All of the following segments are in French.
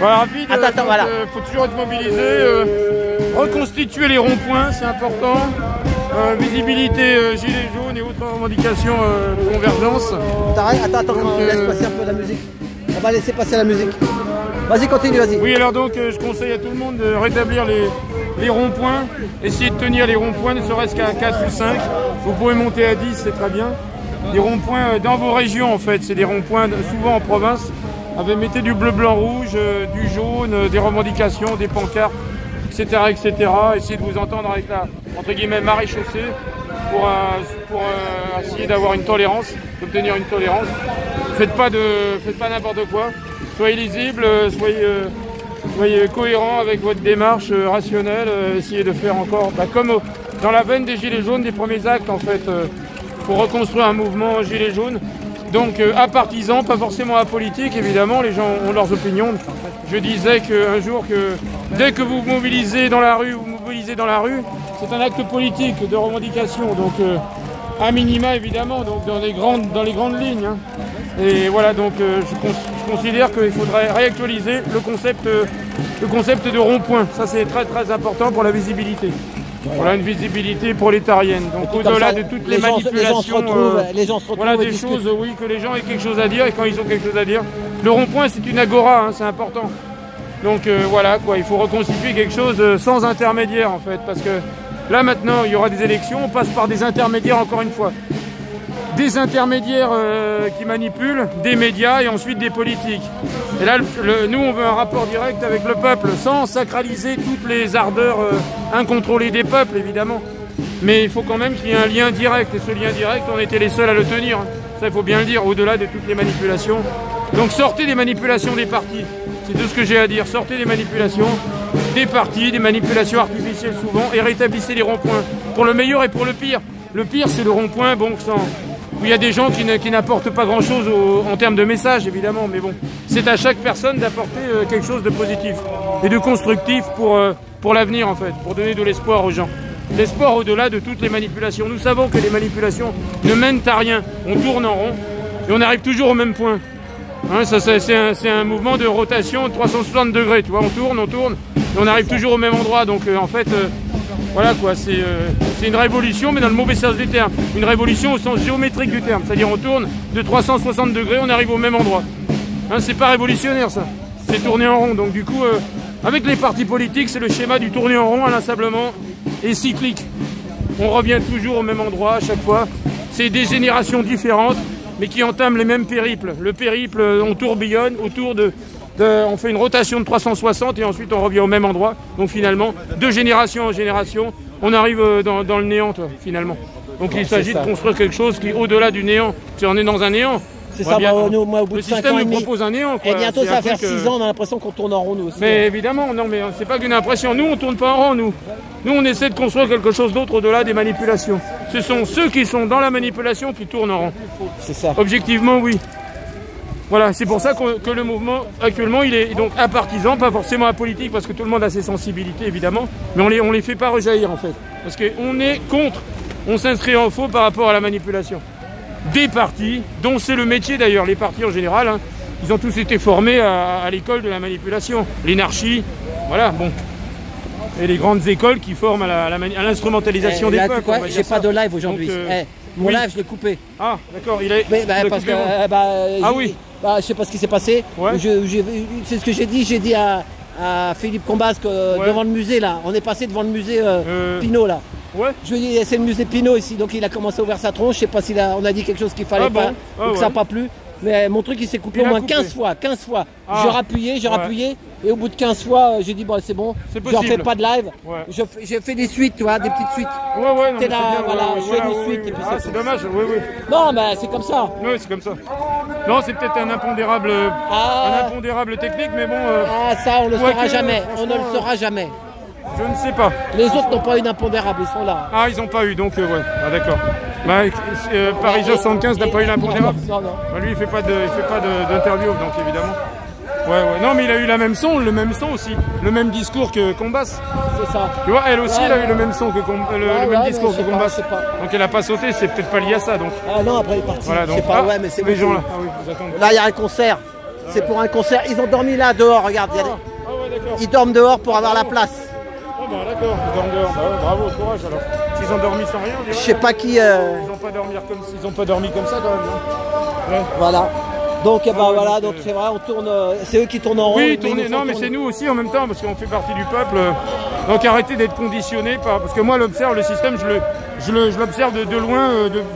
Voilà, rapide. Attends, voilà. Faut toujours être mobilisé. Reconstituer les ronds-points, c'est important. Visibilité gilets jaunes et autres revendications de convergence. Attends, on laisse passer un peu la musique. On va laisser passer la musique. Vas-y, continue, vas-y. Oui, alors donc, je conseille à tout le monde de rétablir les ronds-points. Essayez de tenir les ronds-points, ne serait-ce qu'à 4 ou 5. Vous pouvez monter à 10, c'est très bien. Des ronds-points dans vos régions, en fait. C'est des ronds-points souvent en province. Mettez du bleu, blanc, rouge, du jaune, des revendications, des pancartes, etc., etc. Essayez de vous entendre avec la, entre guillemets, maréchaussée pour essayer d'avoir une tolérance, d'obtenir une tolérance. Faites pas n'importe quoi. Soyez lisible, soyez cohérent avec votre démarche rationnelle. Essayez de faire encore, comme dans la veine des Gilets jaunes, des premiers actes, en fait, pour reconstruire un mouvement Gilets jaunes. Donc à partisans, pas forcément à politique, évidemment, les gens ont leurs opinions. Je disais qu'un jour que dès que vous mobilisez dans la rue, c'est un acte politique de revendication, donc à minima évidemment, donc dans les grandes lignes. Hein. Et voilà, donc je considère qu'il faudrait réactualiser le concept de rond-point. Ça c'est très très important pour la visibilité. Voilà, une visibilité prolétarienne. Donc au-delà de toutes les manipulations, les gens se retrouvent, voilà des choses, oui, que les gens aient quelque chose à dire, et quand ils ont quelque chose à dire, le rond-point c'est une agora, hein, c'est important. Donc voilà quoi, il faut reconstituer quelque chose sans intermédiaire en fait, parce que là maintenant il y aura des élections, on passe par des intermédiaires encore une fois. Des intermédiaires qui manipulent, des médias et ensuite des politiques. Et là, nous, on veut un rapport direct avec le peuple, sans sacraliser toutes les ardeurs incontrôlées des peuples, évidemment. Mais il faut quand même qu'il y ait un lien direct. Et ce lien direct, on était les seuls à le tenir. Ça, il faut bien le dire, au-delà de toutes les manipulations. Donc sortez des manipulations des partis. C'est tout ce que j'ai à dire. Sortez des manipulations des partis, des manipulations artificielles souvent, et rétablissez les ronds-points. Pour le meilleur et pour le pire. Le pire, c'est le rond-point, bon sang. Où il y a des gens qui n'apportent pas grand-chose en termes de message, évidemment, mais bon, c'est à chaque personne d'apporter quelque chose de positif et de constructif pour l'avenir, en fait, pour donner de l'espoir aux gens. L'espoir au-delà de toutes les manipulations. Nous savons que les manipulations ne mènent à rien. On tourne en rond et on arrive toujours au même point. Hein, c'est un mouvement de rotation de 360 degrés, tu vois, on tourne, et on arrive toujours au même endroit, donc en fait... voilà quoi, c'est une révolution, mais dans le mauvais sens du terme. Une révolution au sens géométrique du terme. C'est-à-dire on tourne de 360 degrés, on arrive au même endroit. Hein, c'est pas révolutionnaire ça. C'est tourner en rond. Donc du coup, avec les partis politiques, c'est le schéma du tourner en rond inlassablement et cyclique. On revient toujours au même endroit à chaque fois. C'est des générations différentes, mais qui entament les mêmes périples. Le périple, on tourbillonne autour on fait une rotation de 360 et ensuite on revient au même endroit. Donc finalement, de génération en génération, on arrive dans le néant, finalement. Donc il s'agit de construire quelque chose qui est au-delà du néant. Si on est dans un néant, c'est ça, moi, au bout de 5 ans et demi, propose un néant. Quoi. Et bientôt ça va faire 6 ans, on a l'impression qu'on tourne en rond, nous aussi. Mais évidemment, non, mais c'est pas qu'une impression. Nous, on tourne pas en rond, nous. Nous, on essaie de construire quelque chose d'autre au-delà des manipulations. Ce sont ceux qui sont dans la manipulation qui tournent en rond. C'est ça. Objectivement, oui. Voilà, c'est pour ça que le mouvement, actuellement, il est donc apartisan, pas forcément apolitique, parce que tout le monde a ses sensibilités, évidemment, mais on les fait pas rejaillir, en fait. Parce qu'on est contre, on s'inscrit en faux par rapport à la manipulation. Des partis, dont c'est le métier d'ailleurs, les partis en général, hein, ils ont tous été formés à l'école de la manipulation. L'énarchie, voilà, bon. Et les grandes écoles qui forment à l'instrumentalisation des peuples. J'ai pas de live aujourd'hui. Mon live, je l'ai coupé. Ah, d'accord, il est. Parce que. Ah oui. Je sais pas ce qui s'est passé. Ouais. C'est ce que j'ai dit à Philippe Combasque devant le musée là. On est passé devant le musée Pinault là. Ouais. Je lui ai dit c'est le musée Pinault ici, donc il a commencé à ouvrir sa tronche. Je sais pas on a dit quelque chose qu'il fallait pas, ou que ça n'a pas plu. Mais mon truc il s'est coupé au moins 15 fois. Ah. J'ai rappuyé. Et au bout de 15 fois, j'ai dit bon c'est bon, je refais pas de live. Ouais. J'ai fait des suites, tu vois, des petites suites. Ouais, non, t'es là, voilà, je fais des suites et puis c'est dommage, oui. Non, mais c'est comme ça. Oui, c'est comme ça. Non, c'est peut-être un impondérable technique, mais bon. Ça, on le saura jamais. On ne le saura jamais. Je ne sais pas. Les autres n'ont pas une impondérable, ils sont là. Ah, ils n'ont pas eu, donc ouais. Ah, d'accord. Paris 75 n'a pas eu l'impondérable. Non. Lui, il fait pas d'interview, donc évidemment. Ouais. Non, mais il a eu le même son aussi. Le même discours que Combas. C'est ça. Tu vois, elle aussi, elle a eu le même son que le même discours que Combas. Donc elle a pas sauté, c'est peut-être pas lié à ça. Donc. Ah non, après il est parti. Voilà, donc, je sais pas, mais c'est les gens là. Là, il y a un concert. C'est pour un concert. Ils ont dormi là, dehors, regarde. Ah ouais, d'accord. Ils dorment dehors pour avoir la place. Ah bah d'accord, ils dorment dehors. Bah ouais, bravo, courage alors. S'ils ont dormi sans rien, on dirait. Je sais pas qui... Ils ont pas dormi comme ça quand même. Hein. Ouais. Voilà. Donc voilà, donc c'est vrai, on tourne, c'est eux qui tournent en rond. Oui, tourner, non mais c'est nous aussi en même temps parce qu'on fait partie du peuple. Donc arrêtez d'être conditionnés parce que moi l'observe, le système, je l'observe de loin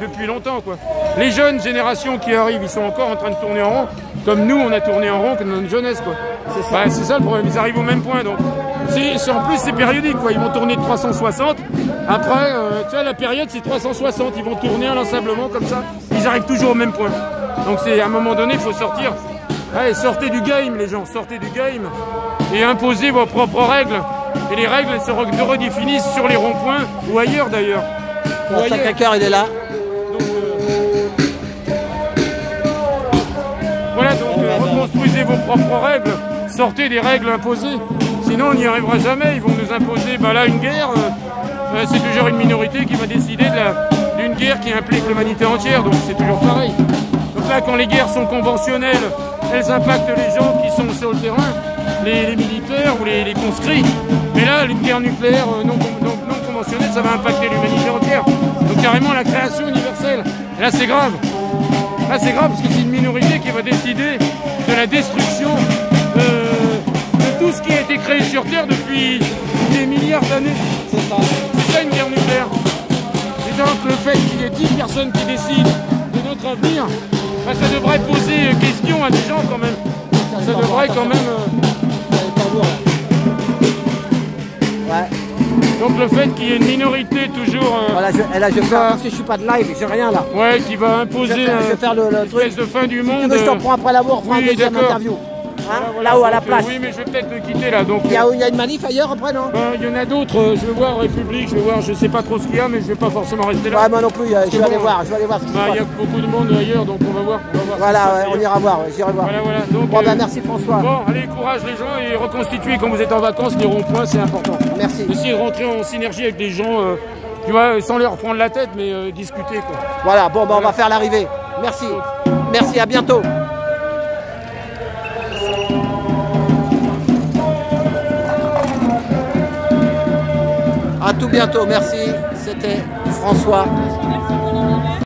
depuis longtemps quoi. Les jeunes générations qui arrivent, ils sont encore en train de tourner en rond, comme nous on a tourné en rond comme dans notre jeunesse quoi. C'est ça. Bah, c'est ça le problème, ils arrivent au même point donc. En plus c'est périodique quoi, ils vont tourner de 360. Après, tu vois la période c'est 360, ils vont tourner inlassablement comme ça. Ils arrivent toujours au même point. Donc c'est à un moment donné, il faut sortir. Allez, sortez du game les gens, sortez du game et imposez vos propres règles. Et les règles elles se redéfinissent sur les ronds-points ou ailleurs d'ailleurs. Le Sacré-Cœur il est là. Donc, voilà, donc reconstruisez vos propres règles, sortez des règles imposées. Sinon on n'y arrivera jamais, ils vont nous imposer là une guerre. C'est toujours une minorité qui va décider d'une guerre qui implique l'humanité entière, donc c'est toujours pareil. Donc là, quand les guerres sont conventionnelles, elles impactent les gens qui sont sur le terrain, les militaires ou les conscrits. Mais là, une guerre nucléaire non conventionnelle, ça va impacter l'humanité entière. Donc carrément la création universelle. Et là, c'est grave. Là, c'est grave parce que c'est une minorité qui va décider de la destruction de tout ce qui a été créé sur Terre depuis des milliards d'années. C'est ça une guerre nucléaire. Et donc le fait qu'il y ait 10 personnes qui décident de notre avenir, ça devrait poser question à des gens quand même. Ça devrait quand même... Ouais. Donc le fait qu'il y ait une minorité toujours... Voilà, là je fais parce que je suis pas de live, j'ai rien là. Ouais, qui va imposer je vais faire le truc de fin du monde. Si tu veux, je t'en prends après l'amour, on fera une deuxième interview. Hein, voilà, là-haut à la place. Oui, mais je vais peut-être le quitter là. Donc, il y a une manif ailleurs après, non? Il y en a d'autres. Je vais voir République, je sais pas trop ce qu'il y a, mais je vais pas forcément rester là. Ouais, moi non plus, je vais aller voir ce qui se passe. Il y a beaucoup de monde ailleurs, donc on va voir. Voilà, on ira voir, j'irai voir. Voilà. Donc, bon, merci François. Bon, allez, courage les gens et reconstituez quand vous êtes en vacances les ronds-points, c'est important. Merci. Essayez de rentrer en synergie avec des gens, tu vois, sans leur prendre la tête, mais discuter quoi. Voilà, bon, on va faire l'arrivée. Merci. Merci, à bientôt. À tout bientôt, merci. C'était François.